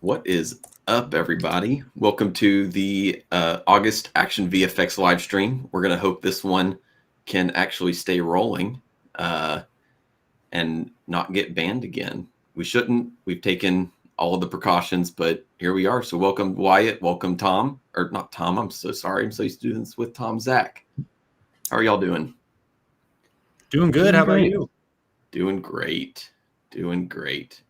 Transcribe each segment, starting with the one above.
What is up, everybody? Welcome to the August Action VFX live stream. We're going to hope this one can actually stay rolling and not get banned again. We shouldn't. We've taken all of the precautions, but here we are. So welcome, Wyatt. Welcome, Tom. Or not Tom. I'm so sorry. I'm so used to doing this with Tom Zach. How are y'all doing? Doing good. How about you? Doing great. Doing great.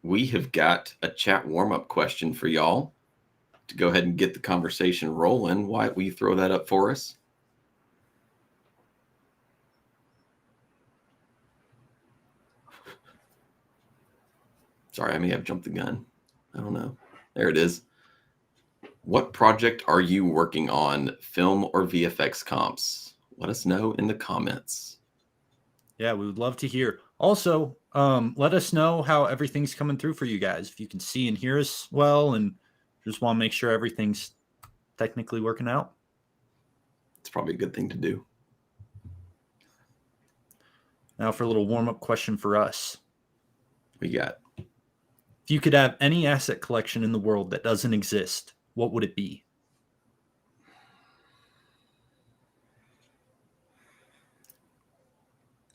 We have got a chat warm-up question for y'all to go ahead and get the conversation rolling. Why will you throw that up for us? Sorry, I may have jumped the gun. I don't know. There it is. What project are you working on, film or VFX comps? Let us know in the comments. Yeah, we would love to hear. Also, let us know how everything's coming through for you guys. If you can see and hear us well, and just want to make sure everything's technically working out. It's probably a good thing to do. Now for a little warm-up question for us. We got. If you could have any asset collection in the world that doesn't exist, what would it be?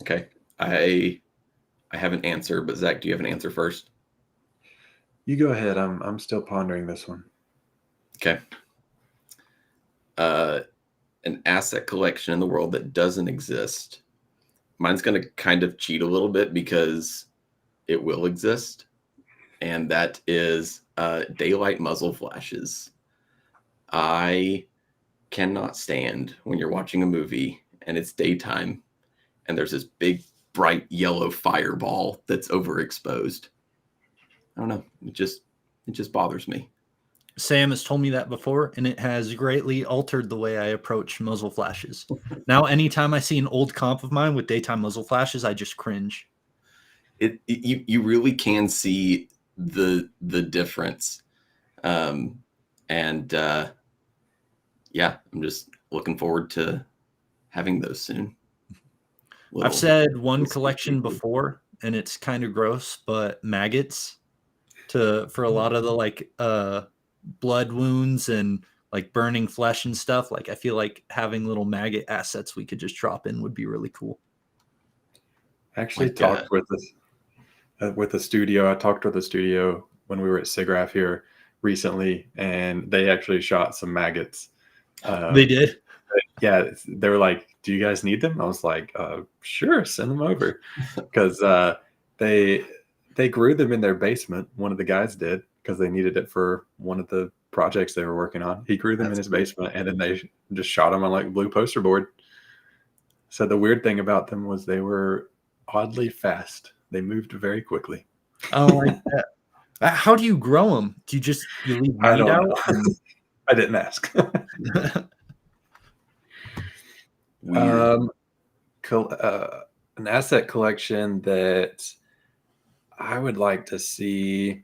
Okay. I have an answer, but Zach, do you have an answer first? You go ahead. I'm still pondering this one. Okay. An asset collection in the world that doesn't exist. Mine's going to kind of cheat a little bit because it will exist, and that is daylight muzzle flashes. I cannot stand when you're watching a movie and it's daytime and there's this big bright yellow fireball that's overexposed. I don't know. It just bothers me. Sam has told me that before, and it has greatly altered the way I approach muzzle flashes. Now, anytime I see an old comp of mine with daytime muzzle flashes, I just cringe. You really can see the difference. Yeah, I'm just looking forward to having those soon. I've said one collection before, and it's kind of gross, but maggots for a lot of the blood wounds and like burning flesh and stuff. Like I feel like having little maggot assets we could just drop in would be really cool. I actually talked with the studio. I talked with the studio when we were at Siggraph here recently, and they actually shot some maggots. They did? Yeah, they were like, "Do you guys need them?" I was like, "Sure, send them over," because they grew them in their basement. One of the guys did, because they needed it for one of the projects they were working on. He grew them in his basement, and then they just shot them on like blue poster board. So the weird thing about them was they were oddly fast. They moved very quickly. Oh, like that. How do you grow them? Do you leave meat out? I didn't ask. An asset collection that I would like to see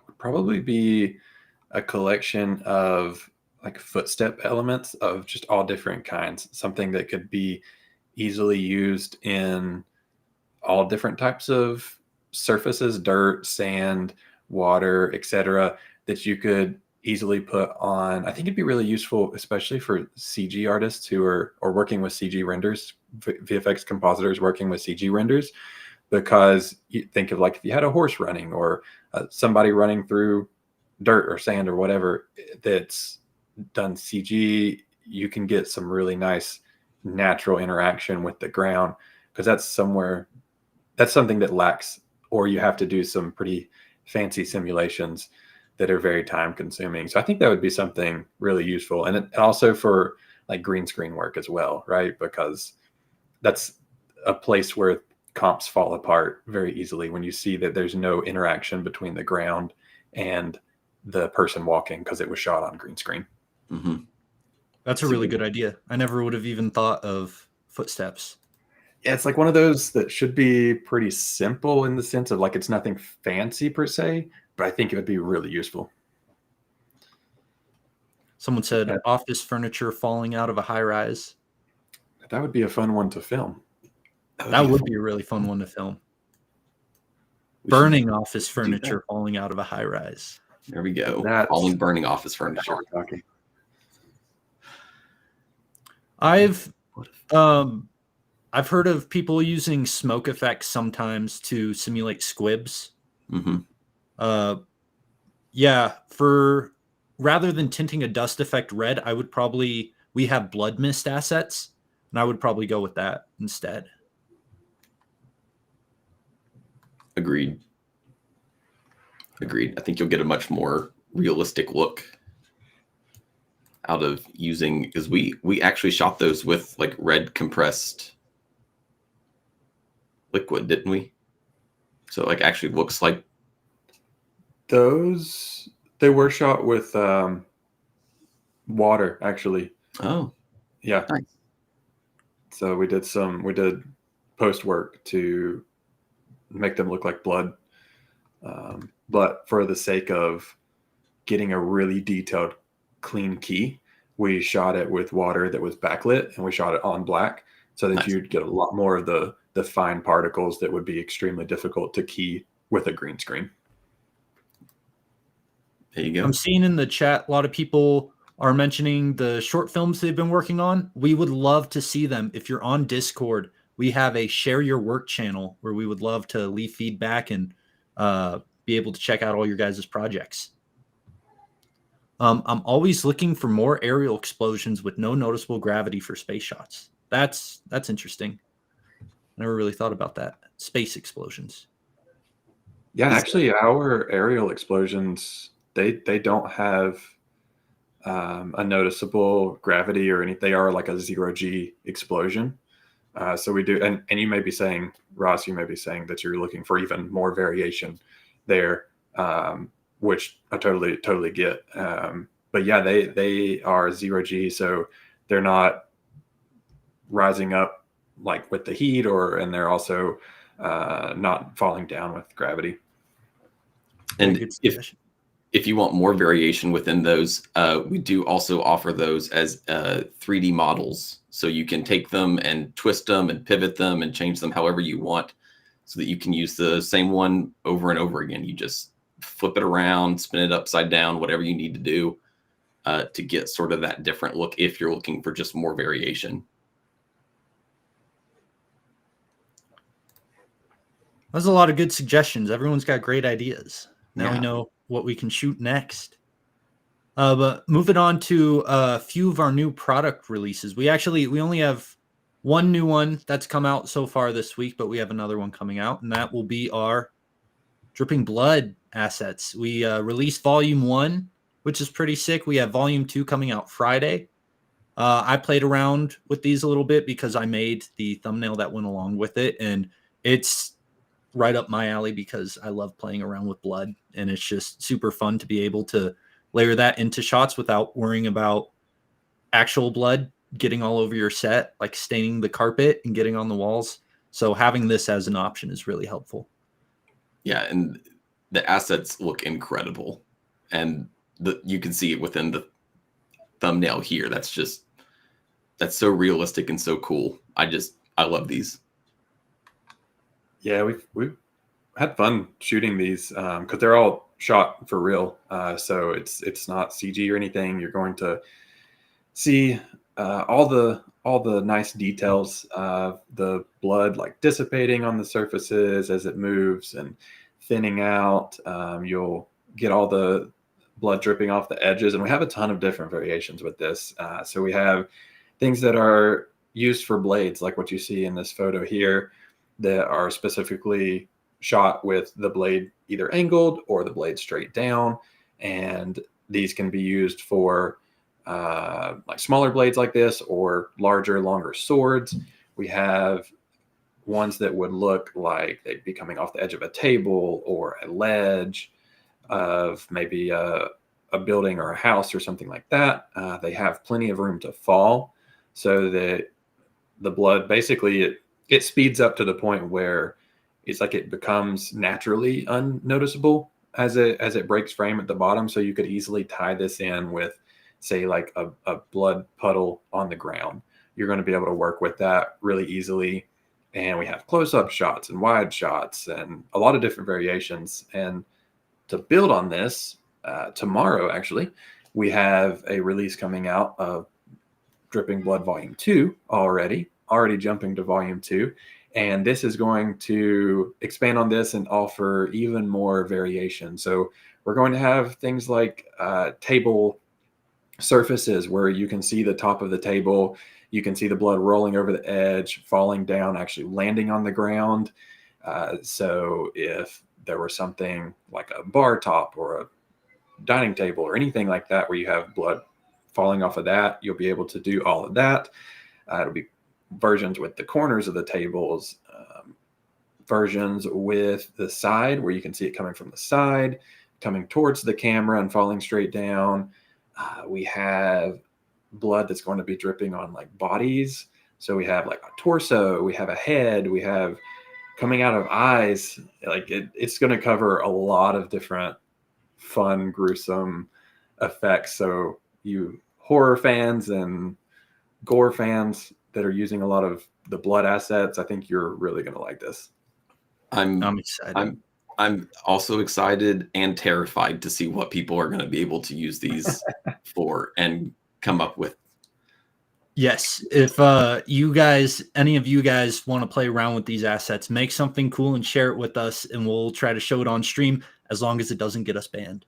would probably be a collection of like footstep elements of just all different kinds. Something that could be easily used in all different types of surfaces, dirt, sand, water, etc., that you could easily put on. I think it'd be really useful, especially for CG artists who are working with CG renders, VFX compositors working with CG renders, because you think of like if you had a horse running or somebody running through dirt or sand or whatever that's done CG, you can get some really nice natural interaction with the ground, because that's something that lacks, or you have to do some pretty fancy simulations that are very time consuming. So I think that would be something really useful. And also for like green screen work as well, right? Because that's a place where comps fall apart very easily when you see that there's no interaction between the ground and the person walking because it was shot on green screen. Mm-hmm. That's a really good idea. I never would have even thought of footsteps. Yeah, it's like one of those that should be pretty simple in the sense of like it's nothing fancy per se, but I think it would be really useful. Someone said office furniture falling out of a high rise. That would be a fun one to film. That would be a really fun one to film. Burning office furniture falling out of a high rise. There we go. Burning office furniture. I've heard of people using smoke effects sometimes to simulate squibs. Mm-hmm. Yeah, rather than tinting a dust effect red, we have blood mist assets, and I would probably go with that instead. Agreed. I think you'll get a much more realistic look out of using, because we actually shot those with like red compressed liquid, didn't we? So like actually looks like those. They were shot with water, actually. Oh, yeah. Nice. So we did post work to make them look like blood. But for the sake of getting a really detailed, clean key, we shot it with water that was backlit, and we shot it on black so that you'd get a lot more of the fine particles that would be extremely difficult to key with a green screen. There you go. I'm seeing in the chat a lot of people are mentioning the short films they've been working on. We would love to see them. If you're on Discord, we have a share your work channel where we would love to leave feedback and be able to check out all your guys' projects. I'm always looking for more aerial explosions with no noticeable gravity for space shots. That's interesting. Never really thought about that. Space explosions. Yeah, actually, our aerial explosions, they don't have a noticeable gravity or anything. They are like a 0G explosion. So we do, and you may be saying, Ross, you may be saying that you're looking for even more variation there, which I totally get. But yeah, they are 0G, so they're not rising up like with the heat, and they're also not falling down with gravity. And if you want more variation within those, we do also offer those as 3D models. So you can take them and twist them and pivot them and change them however you want, so that you can use the same one over and over again. You just flip it around, spin it upside down, whatever you need to do to get sort of that different look if you're looking for just more variation. There's a lot of good suggestions. Everyone's got great ideas. Now we know what we can shoot next. But moving on to a few of our new product releases. We only have one new one that's come out so far this week, but we have another one coming out, and that will be our Dripping Blood assets. We released Volume 1, which is pretty sick. We have Volume 2 coming out Friday. I played around with these a little bit because I made the thumbnail that went along with it, and it's right up my alley because I love playing around with blood, and it's just super fun to be able to layer that into shots without worrying about actual blood getting all over your set, like staining the carpet and getting on the walls. So having this as an option is really helpful. Yeah, and the assets look incredible. And you can see it within the thumbnail here. That's so realistic and so cool. I love these. Yeah, we've had fun shooting these because they're all shot for real. So it's not CG or anything. You're going to see all the nice details of the blood like dissipating on the surfaces as it moves and thinning out. You'll get all the blood dripping off the edges, and we have a ton of different variations with this. So we have things that are used for blades, like what you see in this photo here, that are specifically shot with the blade either angled or the blade straight down. And these can be used for like smaller blades like this or larger, longer swords. We have ones that would look like they'd be coming off the edge of a table or a ledge of maybe a building or a house or something like that. They have plenty of room to fall so that the blood basically it speeds up to the point where it's like it becomes naturally unnoticeable as it breaks frame at the bottom. So you could easily tie this in with, say, like a blood puddle on the ground. You're going to be able to work with that really easily. And we have close-up shots and wide shots and a lot of different variations. And to build on this, tomorrow, actually, we have a release coming out of Dripping Blood Volume 2 already jumping to Volume 2. And this is going to expand on this and offer even more variation. So we're going to have things like table surfaces where you can see the top of the table. You can see the blood rolling over the edge, falling down, actually landing on the ground. So if there were something like a bar top or a dining table or anything like that where you have blood falling off of that, you'll be able to do all of that. It'll be versions with the corners of the tables, versions with the side where you can see it coming from the side, coming towards the camera and falling straight down. We have blood that's going to be dripping on like bodies. So we have like a torso, we have a head, we have coming out of eyes. Like it's going to cover a lot of different fun, gruesome effects. So you horror fans and gore fans that are using a lot of the blood assets, I think you're really going to like this. I'm excited. I'm also excited and terrified to see what people are going to be able to use these for and come up with. Yes. If any of you guys want to play around with these assets, make something cool and share it with us, and we'll try to show it on stream as long as it doesn't get us banned.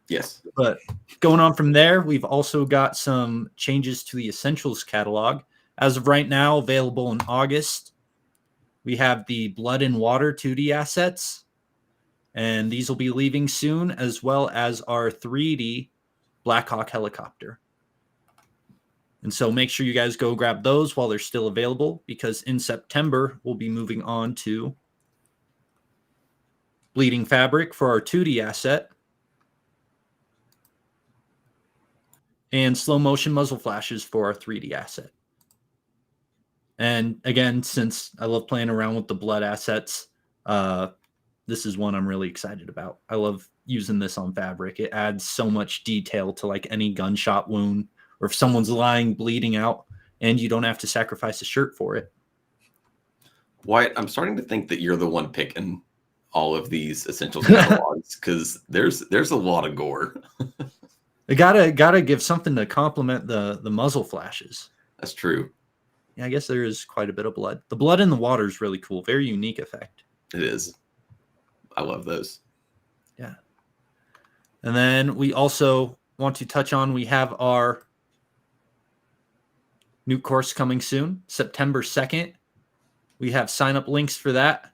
Yes. But going on from there, we've also got some changes to the Essentials catalog. As of right now, available in August, we have the Blood and Water 2D assets, and these will be leaving soon, as well as our 3D Blackhawk helicopter. And so make sure you guys go grab those while they're still available, because in September, we'll be moving on to Bleeding Fabric for our 2D asset and slow motion muzzle flashes for our 3D asset. And again, since I love playing around with the blood assets, this is one I'm really excited about. I love using this on fabric. It adds so much detail to like any gunshot wound, or if someone's lying bleeding out, and you don't have to sacrifice a shirt for it. Wyatt, I'm starting to think that you're the one picking all of these Essentials catalogs because there's a lot of gore. They gotta give something to complement the muzzle flashes. That's true. Yeah, I guess there is quite a bit of blood. The blood in the water is really cool. Very unique effect. It is. I love those. Yeah. And then we also want to touch on, we have our new course coming soon, September 2nd. We have sign-up links for that.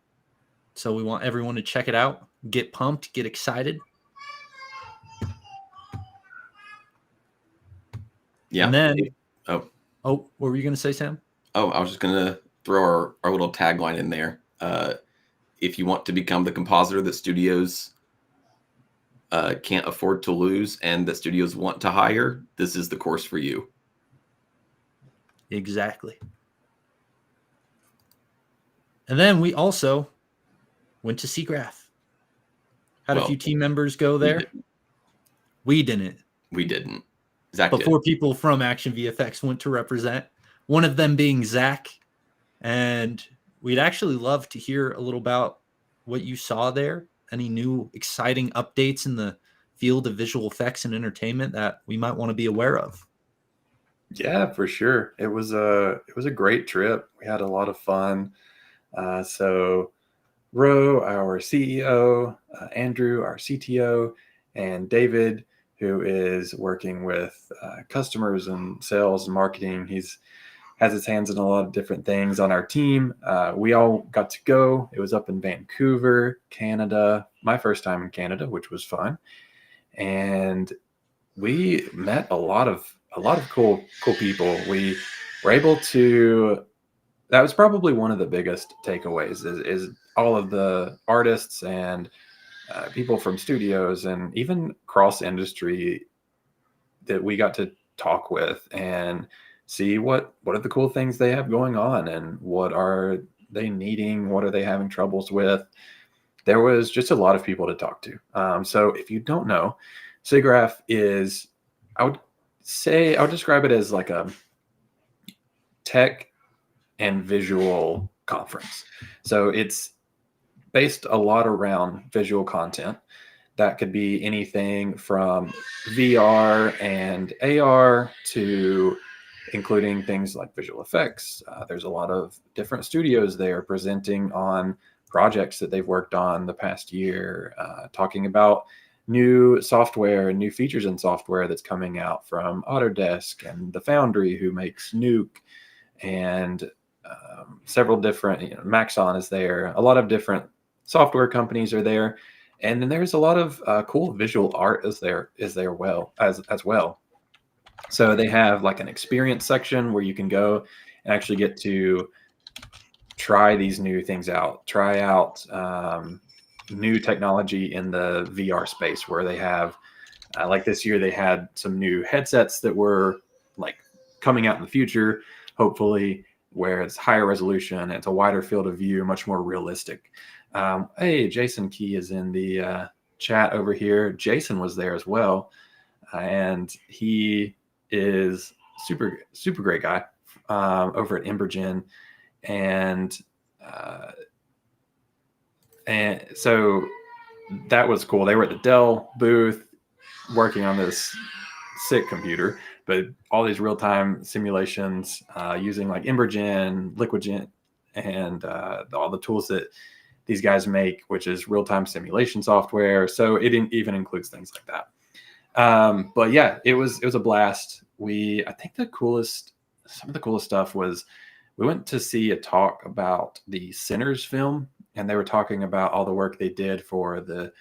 So we want everyone to check it out, get pumped, get excited. Yeah. And then, oh, what were you going to say, Sam? I was just going to throw our little tagline in there. If you want to become the compositor that studios can't afford to lose and that studios want to hire, this is the course for you. Exactly. And then we also went to Siggraph. Had a few team members go there. We didn't. Zach but did. 4 people from Action VFX went to represent, one of them being Zach. And we'd actually love to hear a little about what you saw there. Any new exciting updates in the field of visual effects and entertainment that we might want to be aware of? Yeah, for sure. It was a great trip. We had a lot of fun. So Ro, our CEO, Andrew, our CTO, and David, who is working with customers and sales and marketing. He's has his hands in a lot of different things on our team. We all got to go. It was up in Vancouver, Canada. My first time in Canada, which was fun. And we met a lot of cool people. We were able to. That was probably one of the biggest takeaways is all of the artists and people from studios and even cross industry that we got to talk with and see what are the cool things they have going on and what are they needing, what are they having troubles with. There was just a lot of people to talk to. So if you don't know, Sigraph is, I would describe it as like a tech and visual conference. So it's based a lot around visual content. That could be anything from VR and AR to including things like visual effects. There's a lot of different studios there presenting on projects that they've worked on the past year, talking about new software and new features in software that's coming out from Autodesk and the Foundry who makes Nuke, and several different, Maxon is there. A lot of different software companies are there. And then there's a lot of cool visual art as well. So they have like an experience section where you can go and actually get to try these new things out, try out new technology in the VR space, where they have, like this year, they had some new headsets that were like coming out in the future, hopefully, where it's higher resolution, it's a wider field of view, much more realistic. Hey, Jason Key is in the chat over here. Jason was there as well, and he is super great guy over at Embergen, and so that was cool. They were at the Dell booth working on this sick computer, but all these real-time simulations using like Embergen, Liquidgen, and all the tools that these guys make, which is real-time simulation software. So it even includes things like that. But yeah, it was a blast. I think some of the coolest stuff was we went to see a talk about the Sinners film, and they were talking about all the work they did for the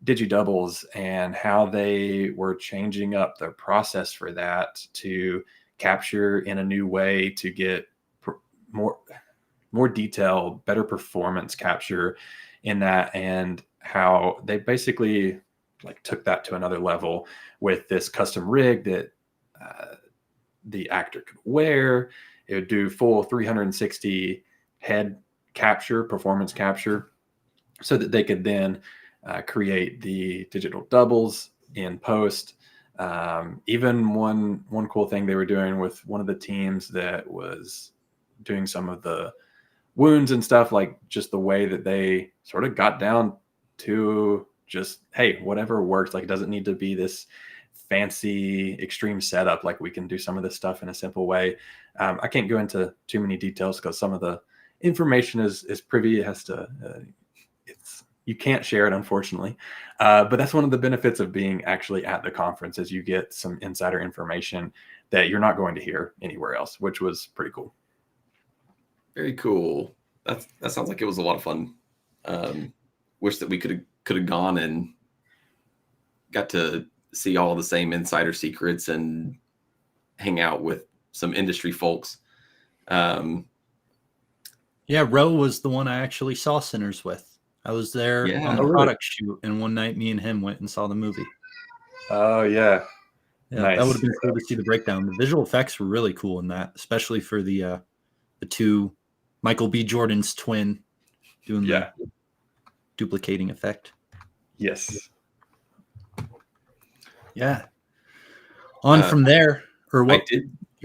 digidoubles and how they were changing up their process for that to capture in a new way to get more detail, better performance capture in that, and how they basically like took that to another level with this custom rig that the actor could wear. It would do full 360 head capture, performance capture, so that they could then create the digital doubles in post. Even one cool thing they were doing with one of the teams that was doing some of the wounds and stuff, like just the way that they sort of got down to just, hey, whatever works. Like it doesn't need to be this fancy extreme setup. Like we can do some of this stuff in a simple way. I can't go into too many details because some of the information is privy. It has to, you can't share it, unfortunately. But that's one of the benefits of being actually at the conference, is you get some insider information that you're not going to hear anywhere else, which was pretty cool. Very cool. That sounds like it was a lot of fun. Wish that we could have gone and got to see all the same insider secrets and hang out with some industry folks. Yeah, Roe was the one I actually saw Sinners with. I was there on the product shoot, and one night me and him went and saw the movie. Oh, yeah. Yeah, nice. That would have been cool to see the breakdown. The visual effects were really cool in that, especially for the two Michael B. Jordan's twin doing the duplicating effect. Yes. Yeah. On from there, or what?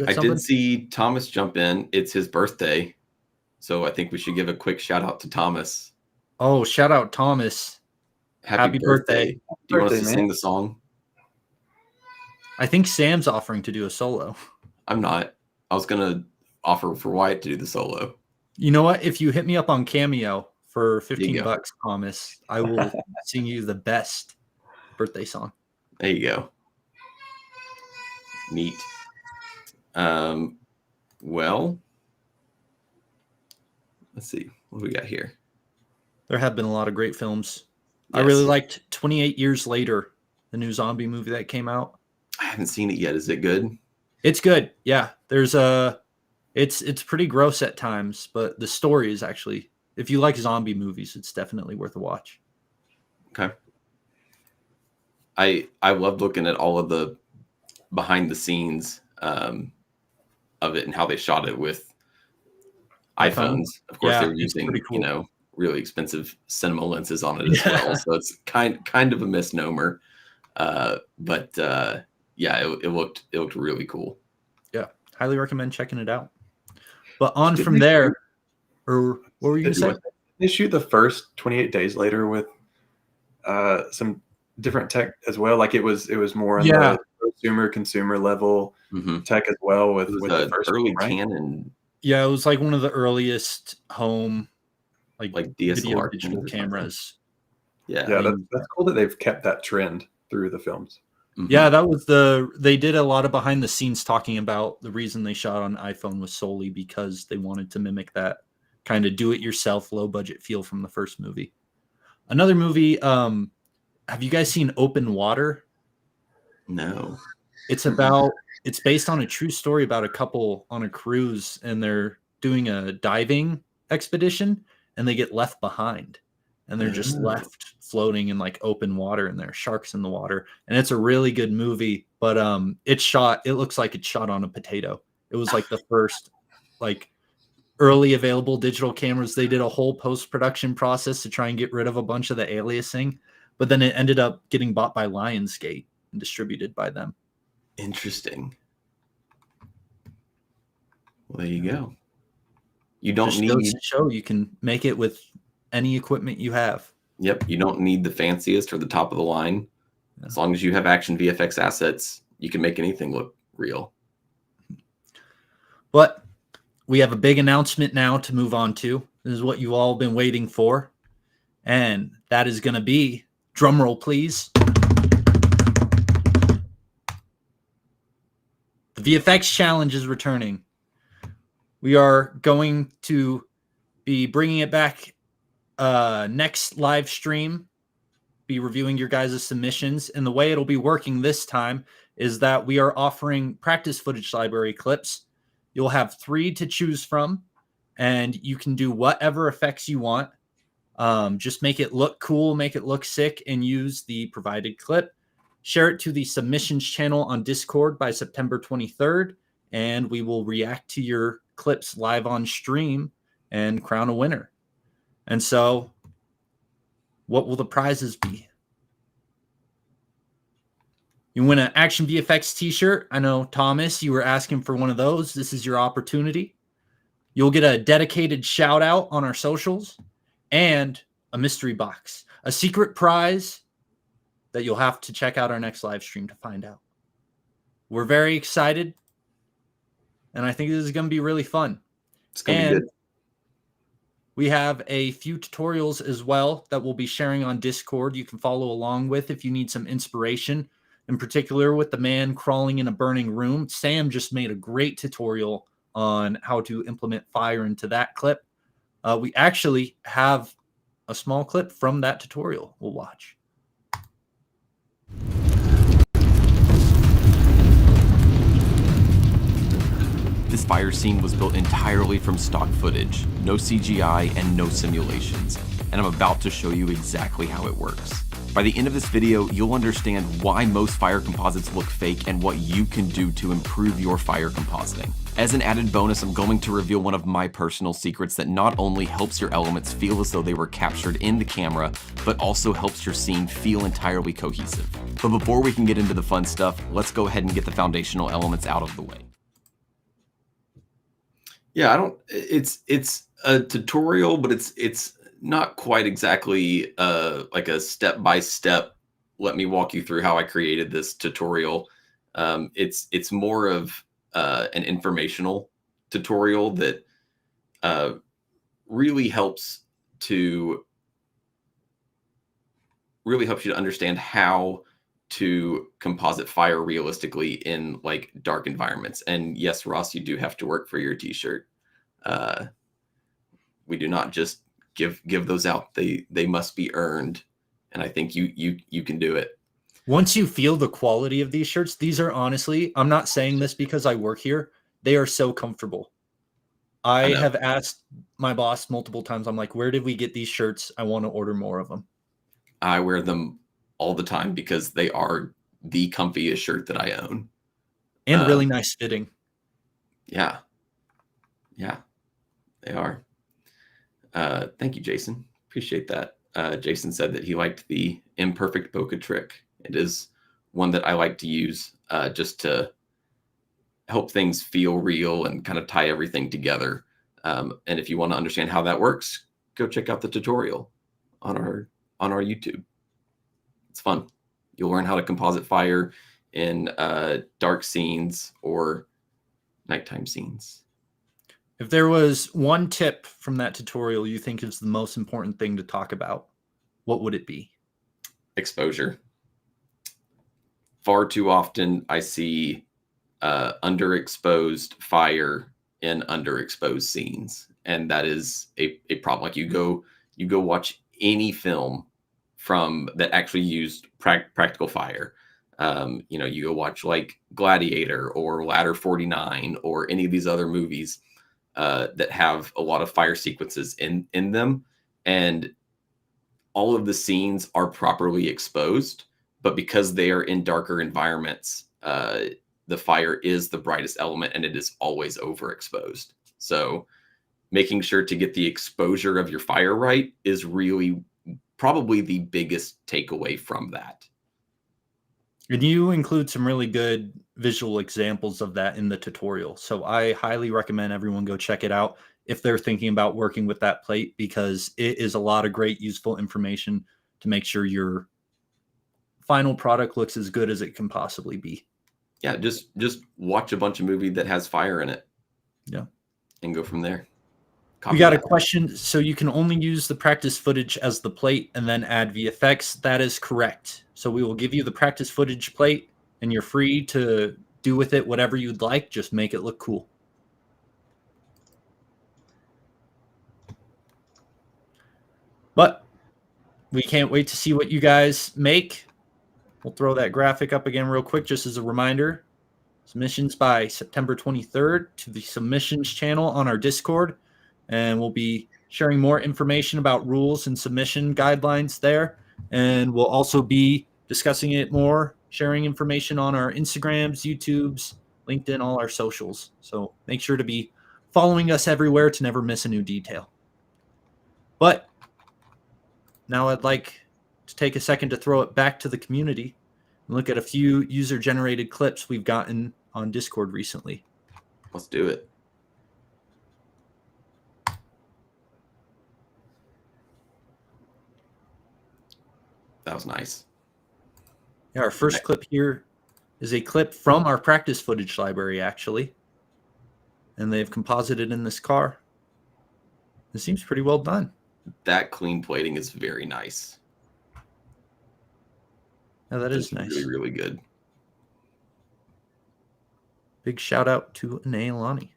I did see Thomas jump in. It's his birthday, so I think we should give a quick shout out to Thomas. Oh, shout out Thomas! Happy birthday! Do you want us to sing the song? I think Sam's offering to do a solo. I'm not. I was gonna offer for Wyatt to do the solo. You know what? If you hit me up on Cameo for $15, Thomas, I will sing you the best birthday song. There you go. Neat. Well, let's see what we got here. There have been a lot of great films. Yes. I really liked 28 Years Later, the new zombie movie that came out. I haven't seen it yet. Is it good? It's good. Yeah. It's pretty gross at times, but the story is actually, if you like zombie movies, it's definitely worth a watch. Okay. I loved looking at all of the behind the scenes of it and how they shot it with iPhones. Of course, they were using cool. Really expensive cinema lenses on it as well. So it's kind of a misnomer, but it looked really cool. Yeah, highly recommend checking it out. But from there, or what were you going to say? They shoot the first 28 Days Later with some different tech as well. Like it was more in the consumer level tech as well with the first early Canon. Yeah, it was like one of the earliest home like DSLR digital cameras. Yeah, that's cool that they've kept that trend through the films. Yeah, that was they did a lot of behind the scenes talking about the reason they shot on iPhone was solely because they wanted to mimic that kind of do it yourself, low budget feel from the first movie. Another movie, have you guys seen Open Water? No. It's based on a true story about a couple on a cruise, and they're doing a diving expedition and they get left behind. And they're just left floating in like open water, and there are sharks in the water. And it's a really good movie, but it looks like it's shot on a potato. It was like the first like early available digital cameras. They did a whole post-production process to try and get rid of a bunch of the aliasing, but then it ended up getting bought by Lionsgate and distributed by them. Interesting. Well, there you go. You don't need to show you can make it with any equipment you have. Yep. You don't need the fanciest or the top of the line. Yeah. As long as you have action VFX assets, you can make anything look real. But we have a big announcement now to move on to. This is what you've all been waiting for. And that is going to be, drumroll please, the VFX Challenge is returning. We are going to be bringing it back next live stream, be reviewing your guys' submissions. And the way it'll be working this time is that we are offering practice footage library clips. You'll have 3 to choose from, and you can do whatever effects you want. Just make it look cool, make it look sick, and use the provided clip. Share it to the submissions channel on Discord by September 23rd, and we will react to your clips live on stream and crown a winner. And so, what will the prizes be? You win an Action VFX t-shirt. I know, Thomas, you were asking for one of those. This is your opportunity. You'll get a dedicated shout out on our socials and a mystery box, a secret prize that you'll have to check out our next live stream to find out. We're very excited, and I think this is going to be really fun. It's going to be good. We have a few tutorials as well that we'll be sharing on Discord you can follow along with if you need some inspiration, in particular with the man crawling in a burning room. Sam just made a great tutorial on how to implement fire into that clip. We actually have a small clip from that tutorial we'll watch. This fire scene was built entirely from stock footage, no CGI and no simulations, and I'm about to show you exactly how it works. By the end of this video, you'll understand why most fire composites look fake and what you can do to improve your fire compositing. As an added bonus, I'm going to reveal one of my personal secrets that not only helps your elements feel as though they were captured in the camera, but also helps your scene feel entirely cohesive. But before we can get into the fun stuff, let's go ahead and get the foundational elements out of the way. Yeah, it's a tutorial, but it's not quite exactly like a step-by-step, let me walk you through how I created this tutorial. It's more of an informational tutorial that really helps you to understand how to composite fire realistically in like dark environments. And yes, Ross, you do have to work for your t-shirt. We do not just give those out. They must be earned. And I think you can do it. Once you feel the quality of these shirts, these are honestly, I'm not saying this because I work here. They are so comfortable. I have asked my boss multiple times. I'm like, where did we get these shirts? I want to order more of them. I wear them all the time because they are the comfiest shirt that I own. And really nice fitting. Yeah. Yeah, they are. Thank you, Jason. Appreciate that. Jason said that he liked the imperfect bokeh trick. It is one that I like to use just to help things feel real and kind of tie everything together. And if you want to understand how that works, go check out the tutorial on our YouTube. It's fun. You'll learn how to composite fire in dark scenes or nighttime scenes. If there was one tip from that tutorial you think is the most important thing to talk about, what would it be? Exposure. Far too often I see underexposed fire in underexposed scenes. And that is a problem. Like you go watch any film from that actually used practical fire. You go watch like Gladiator or Ladder 49 or any of these other movies that have a lot of fire sequences in them. And all of the scenes are properly exposed, but because they are in darker environments, the fire is the brightest element and it is always overexposed. So making sure to get the exposure of your fire right is really probably the biggest takeaway from that. And you include some really good visual examples of that in the tutorial. So I highly recommend everyone go check it out if they're thinking about working with that plate, because it is a lot of great useful information to make sure your final product looks as good as it can possibly be. Yeah, just watch a bunch of movie that has fire in it. Yeah. And go from there. We got a question. So you can only use the practice footage as the plate and then add VFX. That is correct. So we will give you the practice footage plate and you're free to do with it whatever you'd like. Just make it look cool. But we can't wait to see what you guys make. We'll throw that graphic up again real quick just as a reminder. Submissions by September 23rd to the submissions channel on our Discord. And we'll be sharing more information about rules and submission guidelines there. And we'll also be discussing it more, sharing information on our Instagrams, YouTubes, LinkedIn, all our socials. So make sure to be following us everywhere to never miss a new detail. But now I'd like to take a second to throw it back to the community and look at a few user-generated clips we've gotten on Discord recently. Let's do it. That was nice. Yeah, our first clip here is a clip from our practice footage library, actually. And they've composited in this car. It seems pretty well done. That clean plating is very nice. Yeah, that is nice. Really, really good. Big shout out to Anae Lonnie.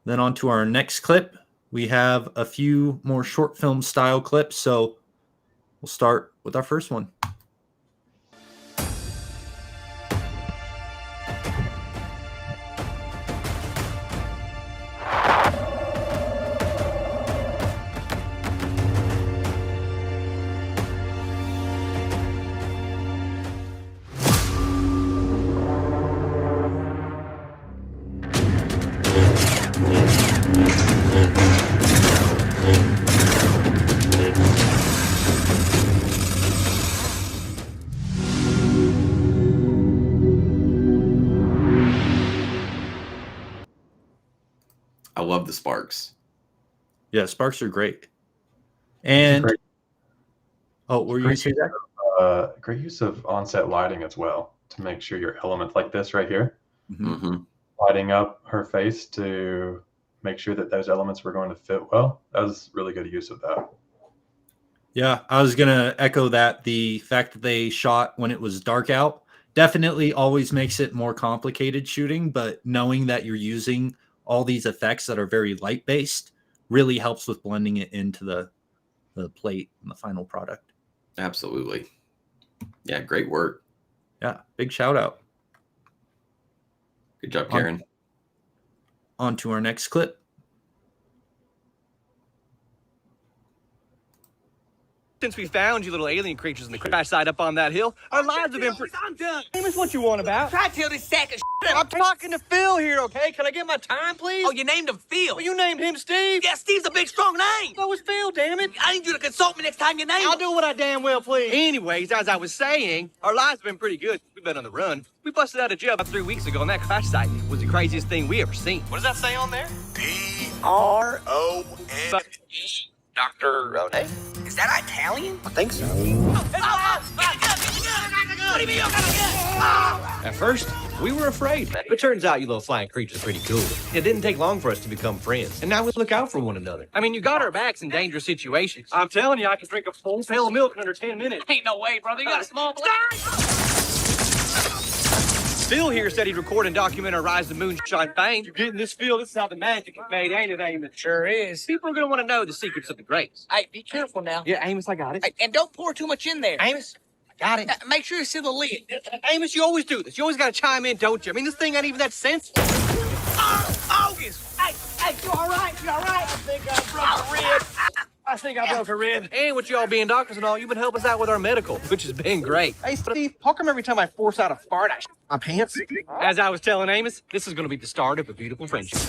Then on to our next clip. We have a few more short film style clips, so we'll start with our first one. I love the sparks. Yeah, sparks are great. And great. Oh, were you going to say that? Great use of onset lighting as well to make sure your element like this right here, lighting up her face to make sure that those elements were going to fit well. That was really good use of that. Yeah, I was going to echo that. The fact that they shot when it was dark out definitely always makes it more complicated shooting, but knowing that you're using all these effects that are very light based really helps with blending it into the plate and the final product. Absolutely. Yeah, great work. Yeah, big shout out. Good job, Karen. On to our next clip. Since we found you little alien creatures in the crash site up on that hill, our lives have been pretty... I'm done. Amos, what you want about? Try to tell this sack of shit. I'm talking to Phil here, okay? Can I get my time, please? Oh, you named him Phil. Well, you named him Steve. Yeah, Steve's a big, strong name. So was Phil, damn it. I need you to consult me next time you name I'll him. do what I damn well please. Anyways, as I was saying, our lives have been pretty good. We've been on the run. We busted out of jail about 3 weeks ago, and that crash site was the craziest thing we ever seen. What does that say on there? P-R-O-N. Dr. O'Neill? Is that Italian? I think so. What do you mean you got a gun? At first, we were afraid. But turns out you little flying creatures are pretty cool. It didn't take long for us to become friends. And now we look out for one another. I mean, you got our backs in dangerous situations. I'm telling you, I can drink a full pail of milk in under 10 minutes. Ain't no way, brother. You got a small blood. Phil here said he'd record and document our rise to moonshine fame. You get in this field, this is how the magic is made, ain't it, Amos? Sure is. People are going to want to know the secrets of the grapes. Hey, be careful now. Yeah, Amos, I got it. Hey, and don't pour too much in there. Amos, I got it. Make sure you seal the lid. Amos, you always do this. You always got to chime in, don't you? I mean, this thing ain't even that sensitive. Oh! Hey, you all right? You all right? I think I broke a rib. And with y'all being doctors and all, you've been helping us out with our medical, which has been great. Hey, Steve, how come every time I force out a fart, I shit my pants? As I was telling Amos, this is going to be the start of a beautiful friendship. 1,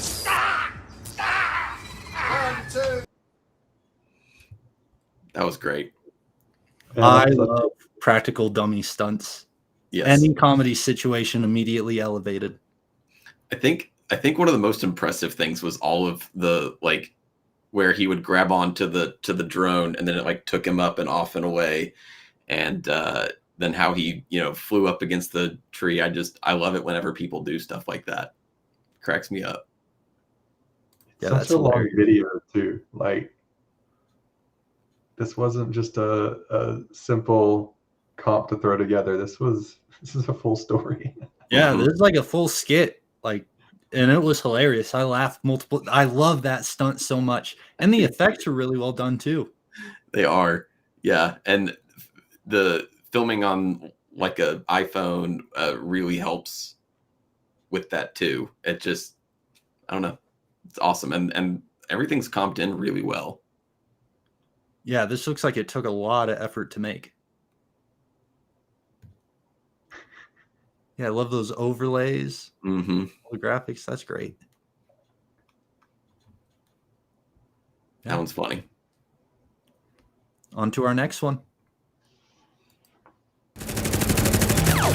2. That was great. I love practical dummy stunts. Yes. Any comedy situation immediately elevated. I think one of the most impressive things was all of the where he would grab onto the drone and then it took him up and off and away, and then how he flew up against the tree. I love it whenever people do stuff like that. Cracks me up. Yeah, that's a long video too. This wasn't just a simple comp to throw together. This is a full story. Yeah, this is like a full skit. And it was hilarious. I laughed multiple. I love that stunt so much. And the effects are really well done too. They are. Yeah. And the filming on a iPhone really helps with that too. It just, I don't know. It's awesome. And everything's comped in really well. Yeah, this looks like it took a lot of effort to make. Yeah, I love those overlays. Mm-hmm. The graphics, that's great. That one's funny. On to our next one. Rerouting.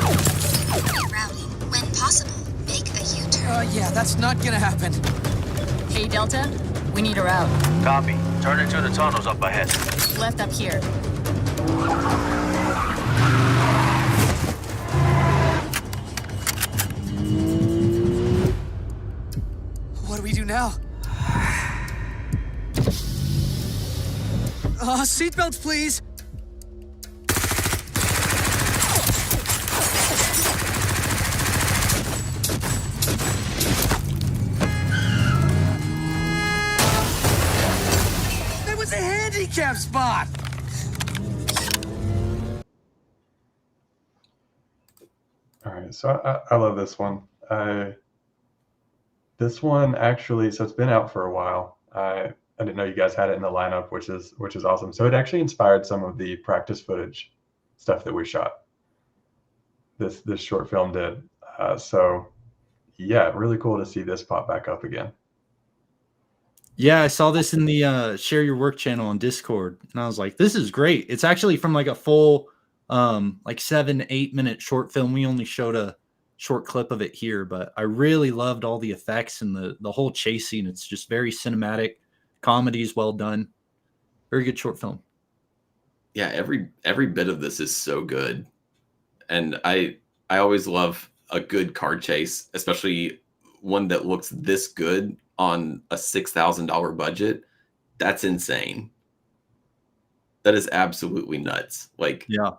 When possible, make a U-turn. Yeah, that's not gonna happen. Hey, Delta, we need a route. Copy. Turn into the tunnels up ahead. Left up here. What do we do now? Seatbelts, please. Sigraph spot. All right, so I love this one. This one actually, so it's been out for a while. I didn't know you guys had it in the lineup, which is awesome. So it actually inspired some of the practice footage stuff that we shot. This short film did. So yeah, really cool to see this pop back up again. Yeah, I saw this in the Share Your Work channel on Discord, and I was like, this is great. It's actually from like a full like 7-8 minute short film. We only showed a short clip of it here, but I really loved all the effects and the whole chase scene. It's just very cinematic. Comedy is well done. Very good short film. Yeah, every bit of this is so good. And I always love a good car chase, especially one that looks this good on a $6,000 budget. That's insane. That is absolutely nuts. Like, yeah,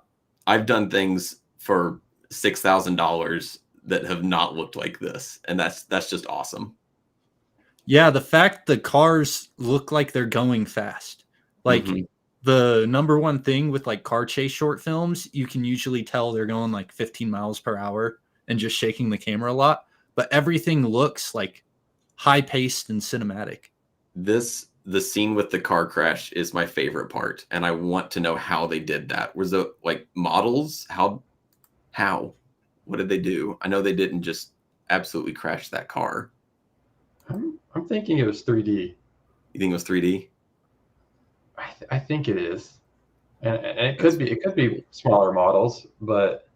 I've done things for $6,000 that have not looked like this, and that's just awesome. Yeah, the fact the cars look like they're going fast. Like the number one thing with like car chase short films, you can usually tell they're going like 15 miles per hour and just shaking the camera a lot, but everything looks like high paced and cinematic. The scene with the car crash is my favorite part, and I want to know how they did that. Was it like models? How? What did they do? I know they didn't just absolutely crash that car. I'm thinking it was 3D. You think it was 3D? I think it is, and it could be smaller models, but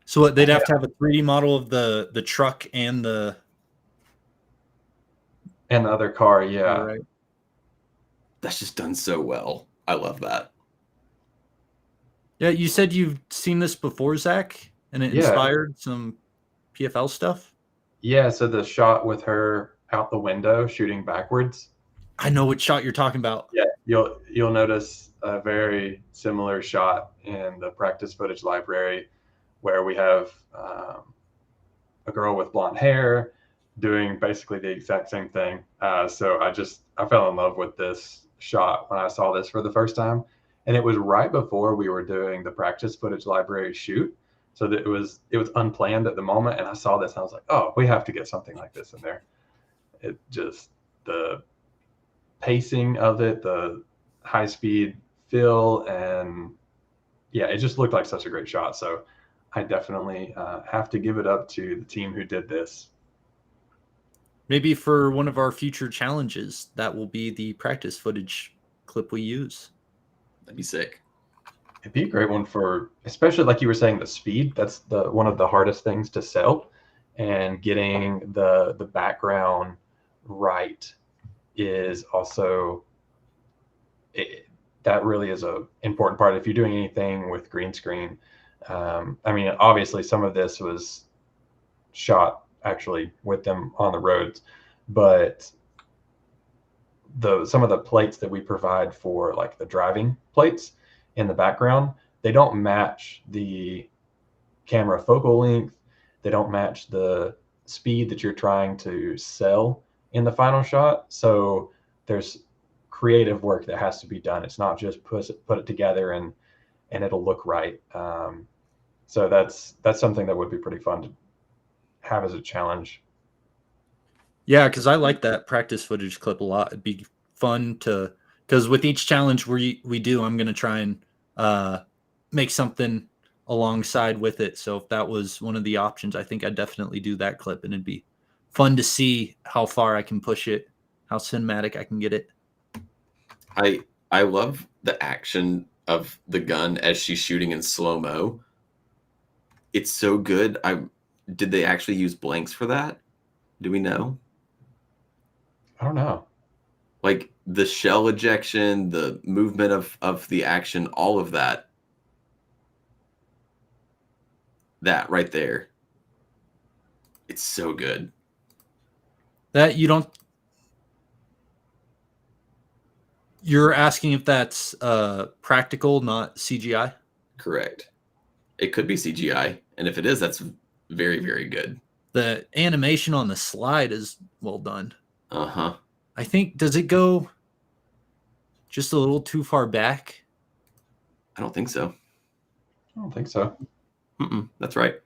so what, they'd have to have a 3D model of the truck and the other car. Yeah, right. That's just done so well. I love that. Yeah, you said you've seen this before, Zach, and it inspired some PFL stuff. Yeah, so the shot with her out the window shooting backwards. I know what shot you're talking about. Yeah, you'll notice a very similar shot in the practice footage library where we have a girl with blonde hair doing basically the exact same thing. So I fell in love with this shot when I saw this for the first time. And it was right before we were doing the practice footage library shoot. So that it was unplanned at the moment. And I saw this and I was like, oh, we have to get something like this in there. It just, the pacing of it, the high speed feel, and yeah, it just looked like such a great shot. So I definitely have to give it up to the team who did this. Maybe for one of our future challenges, that will be the practice footage clip we use. That'd be sick. It'd be a great one for, especially like you were saying, the speed. That's one of the hardest things to sell, and getting the background right is also that really is a important part. If you're doing anything with green screen, I mean, obviously some of this was shot actually with them on the roads, but some of the plates that we provide for like the driving plates in the background, they don't match the camera focal length. They don't match the speed that you're trying to sell in the final shot. So there's creative work that has to be done. It's not just put it together and it'll look right. So that's something that would be pretty fun to have as a challenge. Yeah, because I like that practice footage clip a lot. It'd be fun to, because with each challenge we do, I'm going to try and make something alongside with it. So if that was one of the options, I think I'd definitely do that clip, and it'd be fun to see how far I can push it, how cinematic I can get it. I love the action of the gun as she's shooting in slow-mo. It's so good. Did they actually use blanks for that? Do we know? I don't know. Like the shell ejection, the movement of the action, all of that. That right there. It's so good. That you're asking if that's practical, not CGI? Correct. It could be CGI. And if it is, that's very, very good. The animation on the slide is well done. Uh-huh. I think, does it go just a little too far back? I don't think so. I don't think so. That's right.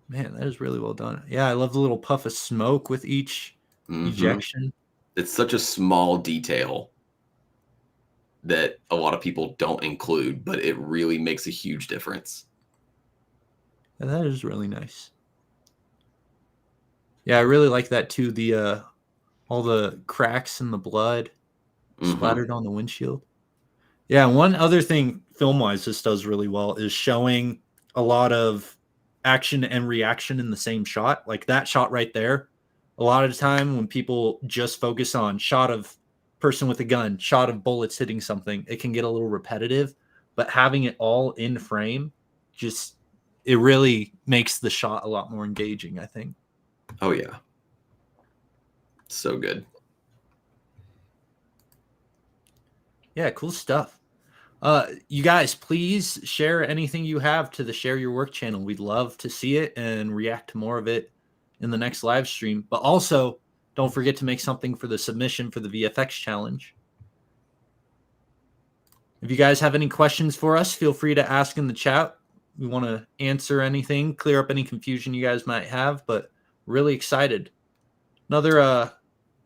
Man, that is really well done. Yeah, I love the little puff of smoke with each ejection. It's such a small detail that a lot of people don't include, but it really makes a huge difference. And that is really nice. Yeah, I really like that too. The all the cracks in the blood splattered on the windshield. Yeah, one other thing film-wise this does really well is showing a lot of action and reaction in the same shot. Like that shot right there. A lot of the time when people just focus on shot of person with a gun, shot of bullets hitting something, it can get a little repetitive. But having it all in frame, just it really makes the shot a lot more engaging, I think. Oh yeah. So good. Yeah, cool stuff. You guys, please share anything you have to the Share Your Work channel. We'd love to see it and react to more of it in the next live stream. But also, don't forget to make something for the submission for the VFX challenge. If you guys have any questions for us, feel free to ask in the chat. We want to answer anything, clear up any confusion you guys might have, but really excited. Another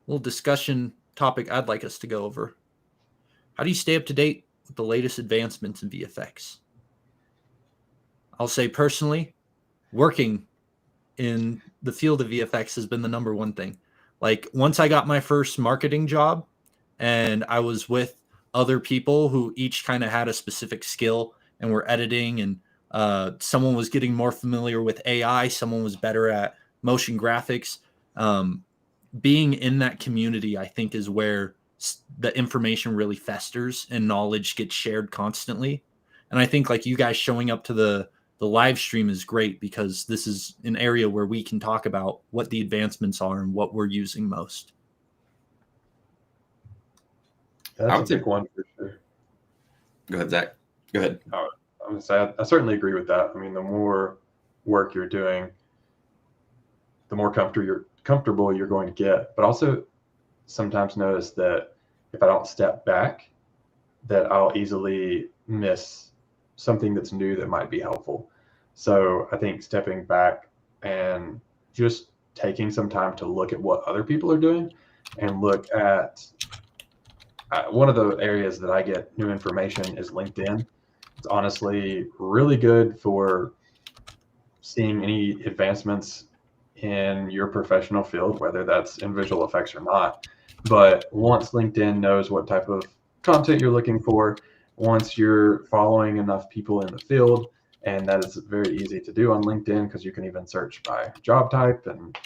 little discussion topic I'd like us to go over. How do you stay up to date with the latest advancements in VFX? I'll say personally, working in the field of VFX has been the number one thing. Like once I got my first marketing job and I was with other people who each kind of had a specific skill and were editing, and someone was getting more familiar with AI, someone was better at motion graphics. Being in that community, I think, is where the information really festers and knowledge gets shared constantly. And I think like you guys showing up to the live stream is great because this is an area where we can talk about what the advancements are and what we're using most. That's a big one for sure. Go ahead, Zach. Go ahead. I'm gonna say I certainly agree with that. I mean, the more work you're doing, the more comfortable you're going to get. But also sometimes notice that if I don't step back, that I'll easily miss something that's new that might be helpful. So I think stepping back and just taking some time to look at what other people are doing and look at one of the areas that I get new information is LinkedIn. It's honestly really good for seeing any advancements in your professional field, whether that's in visual effects or not. But once LinkedIn knows what type of content you're looking for, once you're following enough people in the field, and that is very easy to do on LinkedIn because you can even search by job type and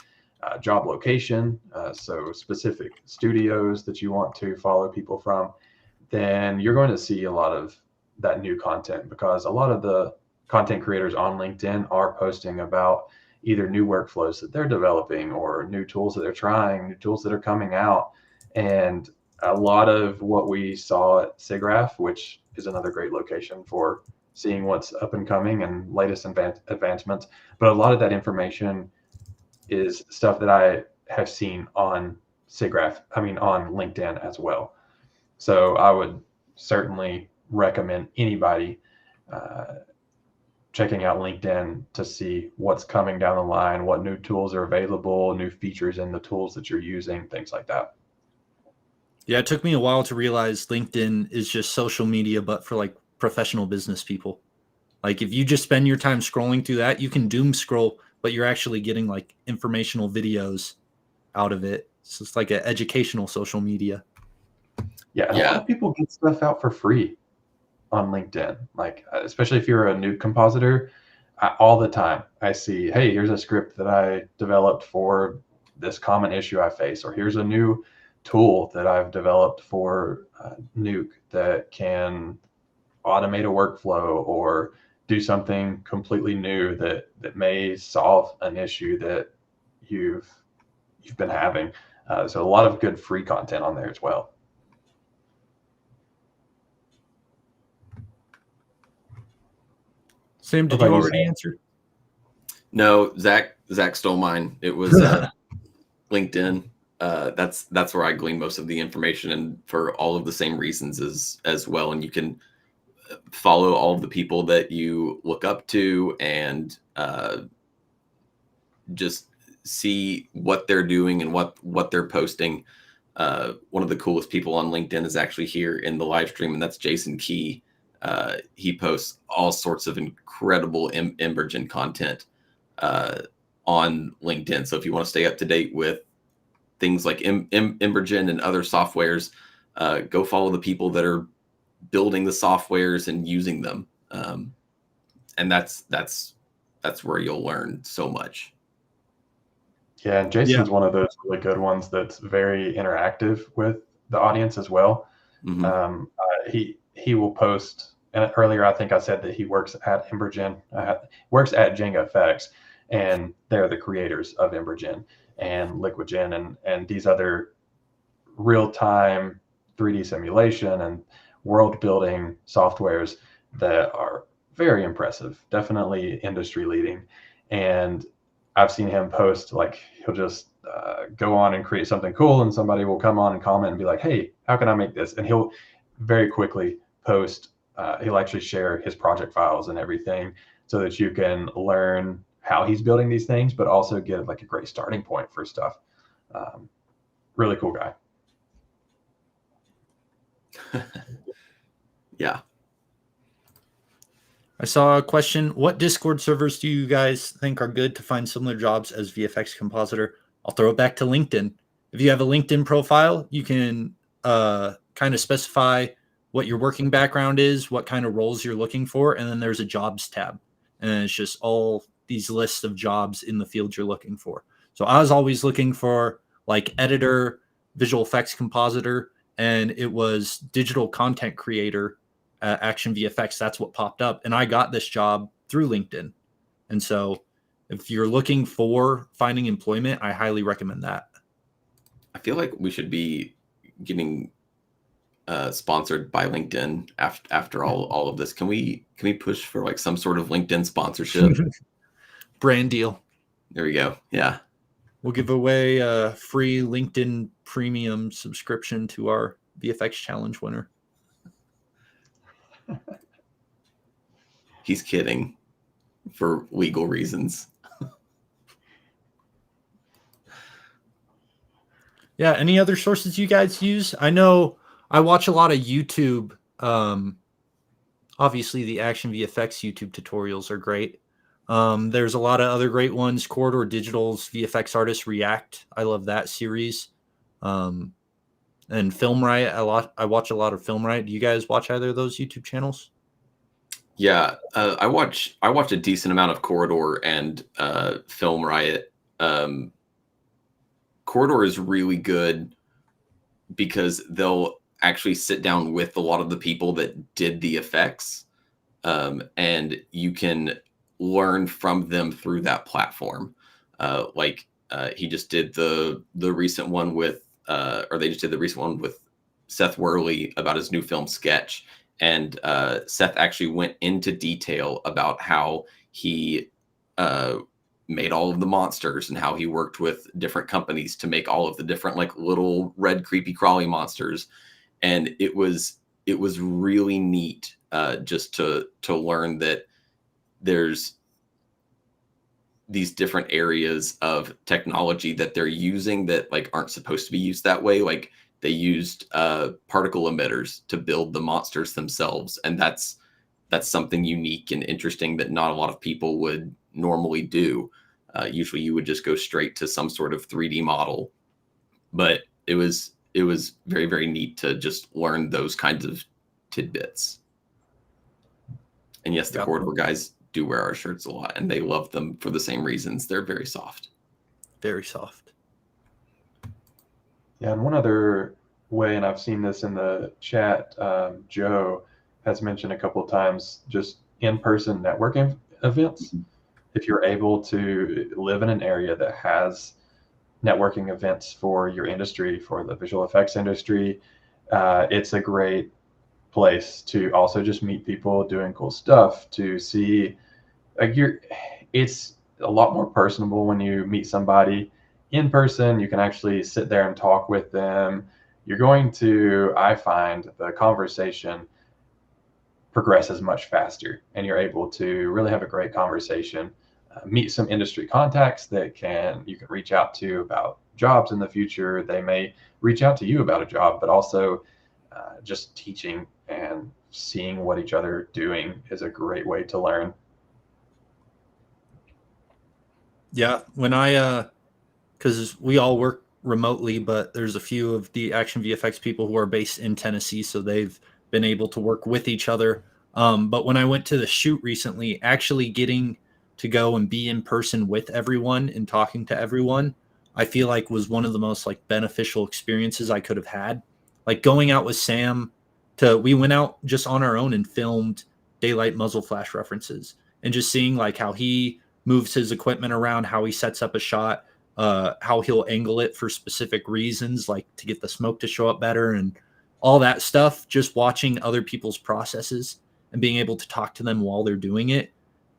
job location, so specific studios that you want to follow people from, then you're going to see a lot of that new content because a lot of the content creators on LinkedIn are posting about either new workflows that they're developing or new tools that they're trying, new tools that are coming out. And a lot of what we saw at Siggraph, which is another great location for seeing what's up and coming and latest advancements, but a lot of that information is stuff that I have seen on on LinkedIn as well. So I would certainly recommend anybody checking out LinkedIn to see what's coming down the line, what new tools are available, new features in the tools that you're using, things like that. Yeah, it took me a while to realize LinkedIn is just social media, but for like professional business people. Like if you just spend your time scrolling through that, you can doom scroll, but you're actually getting like informational videos out of it. So it's like an educational social media. Yeah, a lot of people get stuff out for free on LinkedIn, like especially if you're a new compositor. All the time I see, hey, here's a script that I developed for this common issue I face, or here's a new tool that I've developed for Nuke that can automate a workflow or do something completely new that may solve an issue that you've been having. So a lot of good free content on there as well. Sam, did you already answer? No, Zach stole mine. It was LinkedIn. that's where I glean most of the information, and for all of the same reasons as well. And you can follow all of the people that you look up to, and just see what they're doing and what they're posting. One of the coolest people on LinkedIn is actually here in the live stream, and that's Jason Key. He posts all sorts of incredible Embergen content on LinkedIn. So if you want to stay up to date with things like Embergen and other softwares, go follow the people that are building the softwares and using them. And that's where you'll learn so much. Yeah, and Jason's one of those really good ones that's very interactive with the audience as well. Mm-hmm. He will post, and earlier I think I said that he works at Embergen, works at Jenga Effects, and they're the creators of Embergen and LiquidGen and these other real-time 3D simulation and world-building softwares that are very impressive, definitely industry leading. And I've seen him post, like, he'll just go on and create something cool, and somebody will come on and comment and be like, hey, how can I make this? And he'll very quickly post, he'll actually share his project files and everything so that you can learn how he's building these things, but also get like a great starting point for stuff. Really cool guy. Yeah. I saw a question. What Discord servers do you guys think are good to find similar jobs as VFX compositor? I'll throw it back to LinkedIn. If you have a LinkedIn profile, you can kind of specify what your working background is, what kind of roles you're looking for, and then there's a jobs tab. And it's just all these lists of jobs in the field you're looking for. So I was always looking for like editor, visual effects compositor, and it was digital content creator, Action VFX. That's what popped up. And I got this job through LinkedIn. And so if you're looking for finding employment, I highly recommend that. I feel like we should be getting sponsored by LinkedIn after all of this. Can we push for like some sort of LinkedIn sponsorship? Brand deal. There we go. Yeah. We'll give away a free LinkedIn premium subscription to our VFX challenge winner. He's kidding for legal reasons. Yeah. Any other sources you guys use? I know I watch a lot of YouTube. Obviously, the Action VFX YouTube tutorials are great. There's a lot of other great ones. Corridor Digital's VFX Artist React. I love that series. And Film Riot. I watch a lot of Film Riot. Do you guys watch either of those YouTube channels? Yeah, I watch a decent amount of Corridor and Film Riot. Corridor is really good because they'll actually sit down with a lot of the people that did the effects, and you can learn from them through that platform. He just did the recent one with, they just did the recent one with Seth Worley about his new film Sketch. And Seth actually went into detail about how he made all of the monsters and how he worked with different companies to make all of the different like little red creepy crawly monsters. And it was really neat just to learn that there's these different areas of technology that they're using that like aren't supposed to be used that way. Like they used particle emitters to build the monsters themselves. And that's something unique and interesting that not a lot of people would normally do. Usually you would just go straight to some sort of 3D model, but it was very, very neat to just learn those kinds of tidbits. And yes, the Corridor guys do wear our shirts a lot, and they love them for the same reasons. They're very soft. Very soft. Yeah, and one other way, and I've seen this in the chat, Joe has mentioned a couple of times, just in-person networking events. Mm-hmm. If you're able to live in an area that has networking events for your industry, for the visual effects industry, it's a great place to also just meet people doing cool stuff, to see like it's a lot more personable when you meet somebody in person, you can actually sit there and talk with them. You're going to, I find, the conversation progresses much faster, and you're able to really have a great conversation, meet some industry contacts that you can reach out to about jobs in the future. They may reach out to you about a job, but also just teaching and seeing what each other are doing is a great way to learn. Yeah, when because we all work remotely, but there's a few of the action VFX people who are based in Tennessee, so they've been able to work with each other. But when I went to the shoot recently, actually getting to go and be in person with everyone and talking to everyone, I feel like was one of the most like beneficial experiences I could have had. Like going out with Sam we went out just on our own and filmed daylight muzzle flash references and just seeing like how he moves his equipment around, how he sets up a shot, how he'll angle it for specific reasons, like to get the smoke to show up better and all that stuff. Just watching other people's processes and being able to talk to them while they're doing it.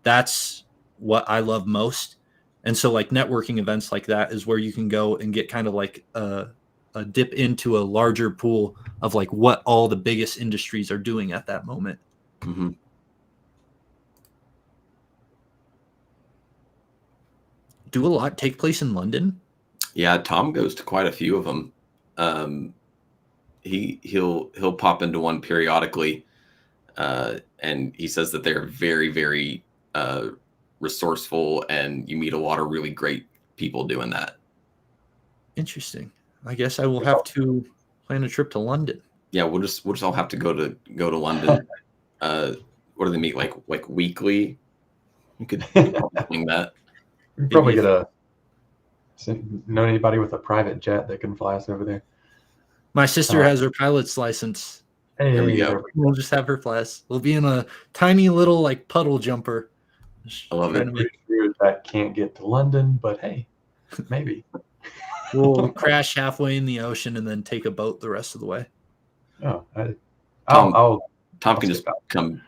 That's what I love most. And so like networking events like that is where you can go and get kind of like a dip into a larger pool of like what all the biggest industries are doing at that moment. Mm-hmm. Do a lot take place in London? Yeah, Tom goes to quite a few of them. He'll pop into one periodically, and he says that they're very, very resourceful, and you meet a lot of really great people doing that. Interesting. I guess I will have to plan a trip to London. Yeah, we'll just all have to go to London. What do they meet like weekly? You could swing that. You probably know anybody with a private jet that can fly us over there. My sister has her pilot's license. Hey, there we go. We'll just have her fly us. We'll be in a tiny little like puddle jumper. I love it. That can't get to London, but hey, maybe. We'll crash halfway in the ocean and then take a boat the rest of the way. Oh, Tom can just come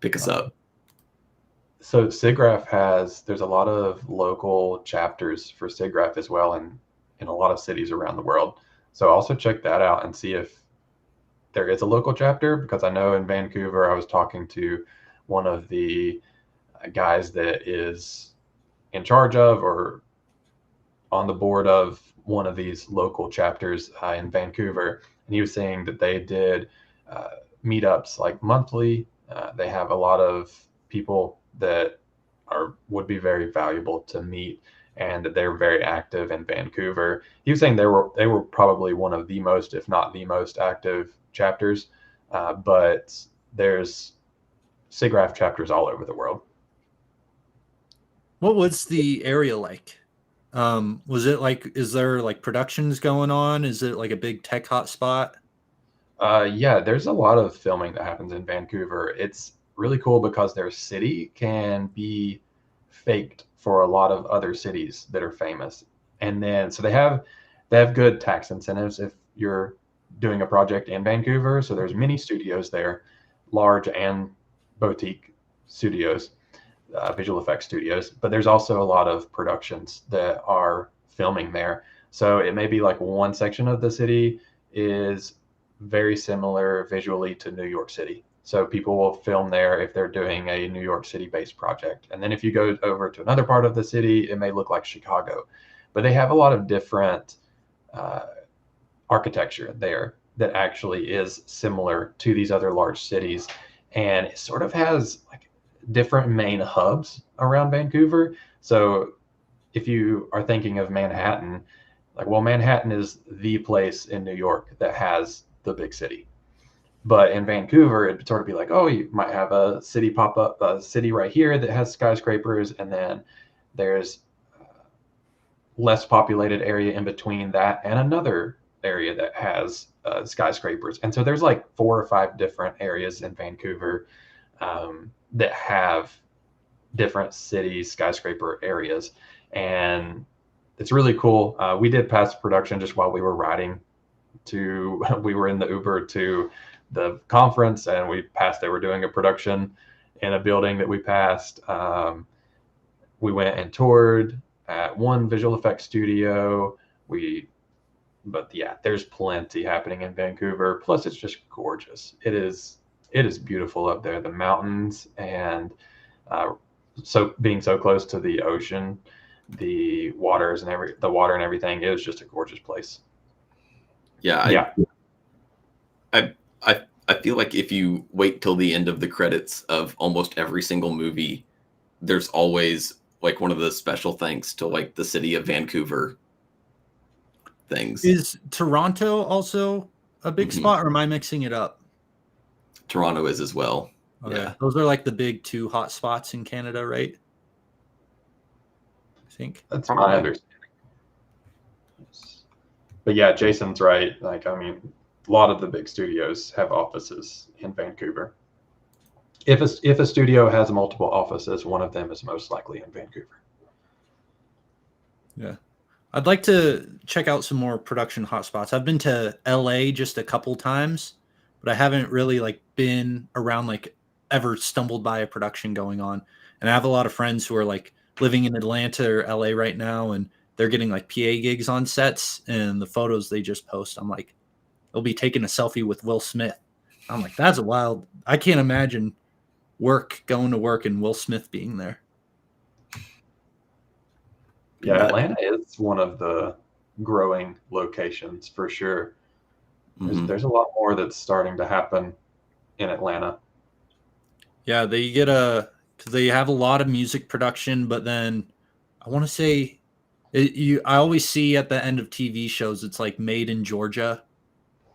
pick us up. So Sigraph there's a lot of local chapters for Sigraph as well in a lot of cities around the world. So also check that out and see if there is a local chapter, because I know in Vancouver, I was talking to one of the guys that is in charge of or on the board of one of these local chapters in Vancouver. And he was saying that they did meetups like monthly. They have a lot of people that would be very valuable to meet, and that they're very active in Vancouver. He was saying they were probably one of the most, if not the most active chapters, but there's Sigraph chapters all over the world. What was the area like? Was it like, is there like productions going on? Is it like a big tech hot spot? Yeah, there's a lot of filming that happens in Vancouver. It's really cool because their city can be faked for a lot of other cities that are famous. And then, so they have good tax incentives if you're doing a project in Vancouver. So there's many studios there, large and boutique studios, visual effects studios, but there's also a lot of productions that are filming there. So it may be like one section of the city is very similar visually to New York City. So people will film there if they're doing a New York City based project. And then if you go over to another part of the city, it may look like Chicago. But they have a lot of different architecture there that actually is similar to these other large cities. And it sort of has like different main hubs around Vancouver. So if you are thinking of Manhattan, like, well, Manhattan is the place in New York that has the big city. But in Vancouver, it'd sort of be like, oh, you might have a city pop up, a city right here that has skyscrapers, and then there's less populated area in between that and another area that has skyscrapers. And so there's like 4 or 5 different areas in Vancouver that have different city skyscraper areas. And it's really cool. We did past production just while we were riding we were in the Uber to the conference, and they were doing a production in a building that we passed. We went and toured at one visual effects studio. But yeah, there's plenty happening in Vancouver. Plus, it's just gorgeous. It is beautiful up there. The mountains and so being so close to the ocean, the water and everything. It was just a gorgeous place. Yeah. I feel like if you wait till the end of the credits of almost every single movie, there's always like one of the special thanks to like the city of Vancouver things. Is Toronto also a big spot, or am I mixing it up? Toronto is as well. Okay. Yeah. Those are like the big 2 hot spots in Canada, right? I think. That's my understanding. But yeah, Jason's right. Like, I mean, a lot of the big studios have offices in Vancouver. If a studio has multiple offices, one of them is most likely in Vancouver. Yeah. I'd like to check out some more production hotspots. I've been to LA just a couple times, but I haven't really like been around, like ever stumbled by a production going on. And I have a lot of friends who are like living in Atlanta or LA right now, and they're getting like PA gigs on sets, and the photos they just post, I'm like, they'll be taking a selfie with Will Smith. I'm like, that's a wild. I can't imagine going to work and Will Smith being there. Yeah, Atlanta is one of the growing locations for sure. There's a lot more that's starting to happen in Atlanta. Yeah, because they have a lot of music production, but then I want to say I always see at the end of TV shows, it's like made in Georgia,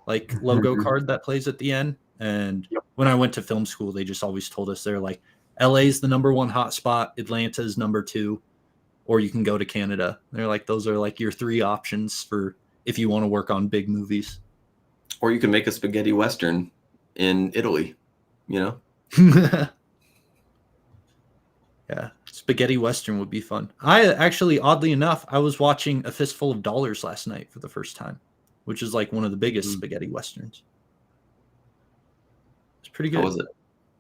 like logo card that plays at the end. And when I went to film school, they just always told us they're like, LA's the #1 hotspot, Atlanta's #2, or you can go to Canada. They're like, those are like your 3 options for if you want to work on big movies. Or you can make a spaghetti western in Italy, you know? Yeah, spaghetti western would be fun. I actually, oddly enough, I was watching A Fistful of Dollars last night for the first time, which is like one of the biggest spaghetti westerns. It's pretty good. How was it?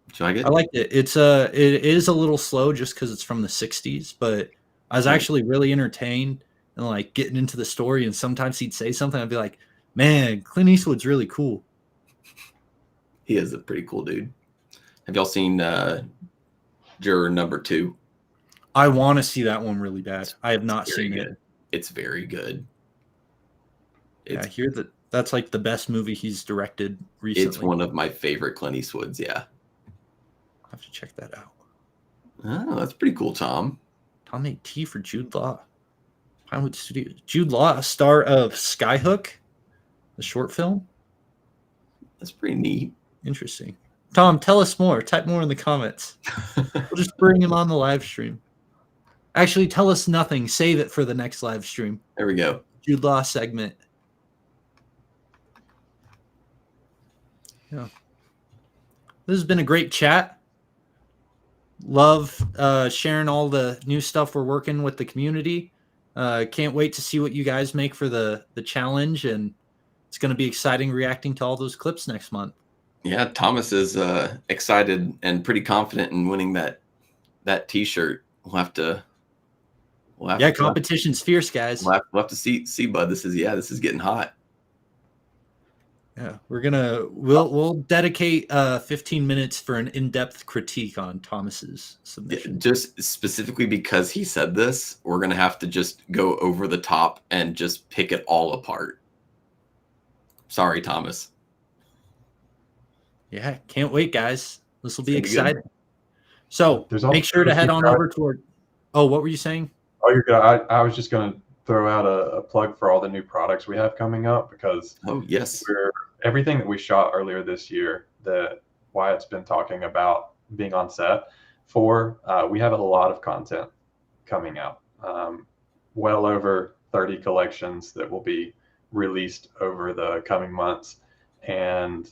Did you like it? I liked it. It is a little slow just because it's from the 60s, but I was actually really entertained and like getting into the story. And sometimes he'd say something, I'd be like, man, Clint Eastwood's really cool. He is a pretty cool dude. Have y'all seen Juror Number 2? I want to see that one really bad. I have not seen it. It's very good. I hear that's like the best movie he's directed recently. It's one of my favorite Clint Eastwoods, yeah. I'll have to check that out. Oh, that's pretty cool, Tom. Tom made tea for Jude Law. Pinewood Studios. Jude Law, star of Skyhook, the short film. That's pretty neat. Interesting. Tom, tell us more. Type more in the comments. We'll just bring him on the live stream. Actually, tell us nothing. Save it for the next live stream. There we go. Jude Law segment. Yeah. This has been a great chat. Love sharing all the new stuff we're working with the community. Can't wait to see what you guys make for the challenge, and it's going to be exciting reacting to all those clips next month. Yeah, Thomas is excited and pretty confident in winning that T-shirt. We'll have to. Competition's fierce, guys. We'll have to see, bud. This is getting hot. Yeah, we'll dedicate 15 minutes for an in-depth critique on Thomas's submission. Just specifically because he said this, we're gonna have to just go over the top and just pick it all apart. Sorry, Thomas. Yeah, can't wait, guys. This will be exciting. So make sure to head on over toward. Oh, what were you saying? Oh, you're good. I was just going to throw out a plug for all the new products we have coming up, because everything that we shot earlier this year that Wyatt's been talking about being on set for, we have a lot of content coming out. Well over 30 collections that will be released over the coming months, and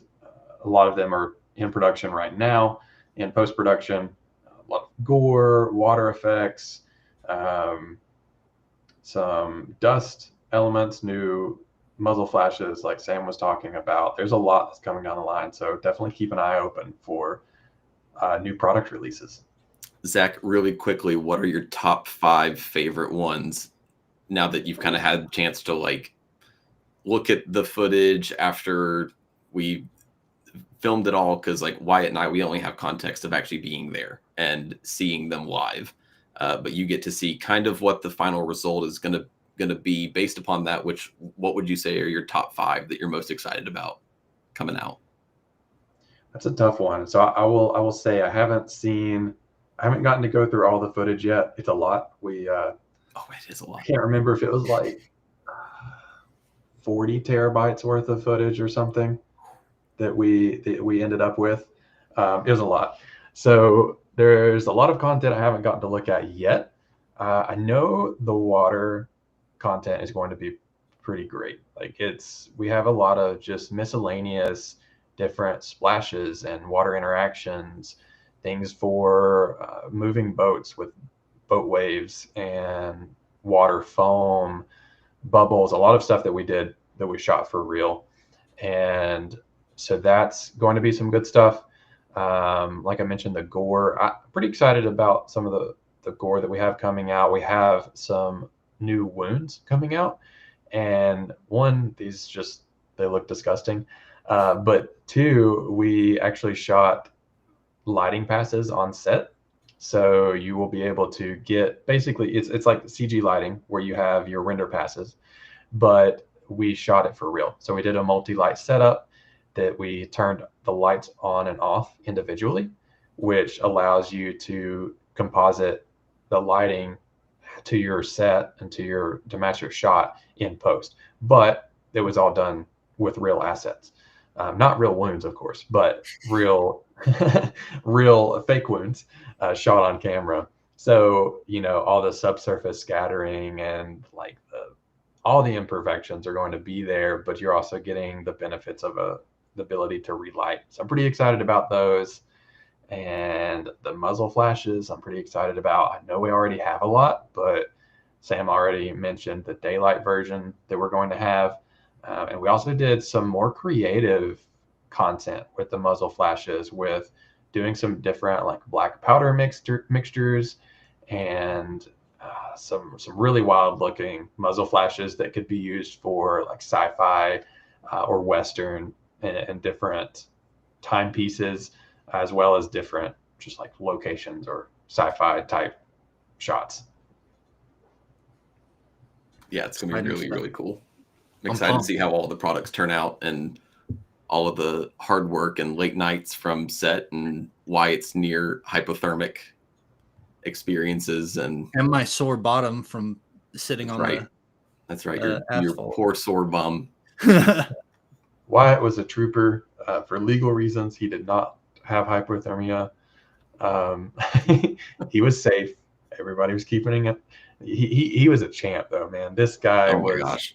a lot of them are in production right now. In post-production, a lot of gore, water effects, some dust elements, new muzzle flashes like Sam was talking about. There's a lot that's coming down the line, so definitely keep an eye open for new product releases. Zach, really quickly, what are your top 5 favorite ones now that you've kind of had a chance to like look at the footage after we filmed it all? Because like Wyatt and I, we only have context of actually being there and seeing them live, but you get to see kind of what the final result is going to be based upon that. What would you say are your top 5 that you're most excited about coming out? That's a tough one. So I will say I haven't gotten to go through all the footage yet. It's a lot. It is a lot. I can't remember if it was like 40 terabytes worth of footage or something that we ended up with. It was a lot. So there's a lot of content I haven't gotten to look at yet. I know the water content is going to be pretty great. Like we have a lot of just miscellaneous different splashes and water interactions, things for moving boats with boat waves and water foam, bubbles, a lot of stuff that we shot for real. And so that's going to be some good stuff. Like I mentioned, the gore, I'm pretty excited about some of the gore that we have coming out. We have some new wounds coming out, and one, they look disgusting. But 2, we actually shot lighting passes on set. So you will be able to get, basically it's like CG lighting where you have your render passes, but we shot it for real. So we did a multi-light setup that we turned the lights on and off individually, which allows you to composite the lighting to your set and to match your shot in post. But it was all done with real assets. Not real wounds, of course, but real fake wounds shot on camera. So, all the subsurface scattering and like all the imperfections are going to be there, but you're also getting the benefits of the ability to relight. So I'm pretty excited about those. And the muzzle flashes, I'm pretty excited about. I know we already have a lot, but Sam already mentioned the daylight version that we're going to have. And we also did some more creative content with the muzzle flashes, with doing some different like black powder mixtures and some really wild looking muzzle flashes that could be used for like sci-fi or Western and different timepieces, as well as different just like locations or sci-fi type shots. Yeah, it's going to be really, really cool. I'm excited to see how all the products turn out and all of the hard work and late nights from set and why it's near hypothermic experiences and my sore bottom from sitting on That's right. Your poor sore bum. Wyatt was a trooper. For legal reasons, he did not have hypothermia. He was safe. Everybody was keeping it. He was a champ, though, man. This guy was.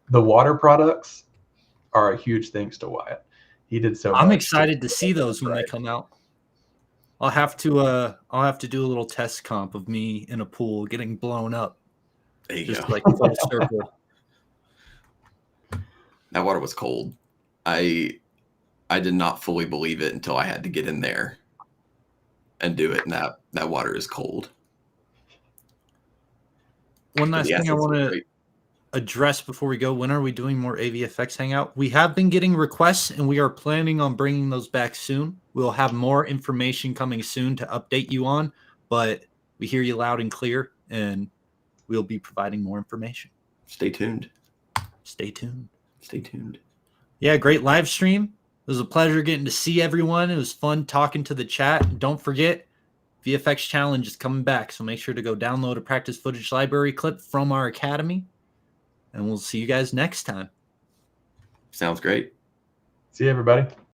The water products are a huge thanks to Wyatt. He did so much. I'm excited to see those when they come out. I'll have to do a little test comp of me in a pool getting blown up. There you just go. Like full circle. That water was cold. I did not fully believe it until I had to get in there and do it, and that water is cold. One last thing I want to address before we go: when are we doing more AVFX Hangout? We have been getting requests, and we are planning on bringing those back soon. We'll have more information coming soon to update you on, but we hear you loud and clear, and we'll be providing more information. Stay tuned. Stay tuned. Stay tuned. Yeah, great live stream. It was a pleasure getting to see everyone. It was fun talking to the chat. And don't forget, VFX Challenge is coming back, so make sure to go download a practice footage library clip from our academy, and we'll see you guys next time. Sounds great. See you, everybody.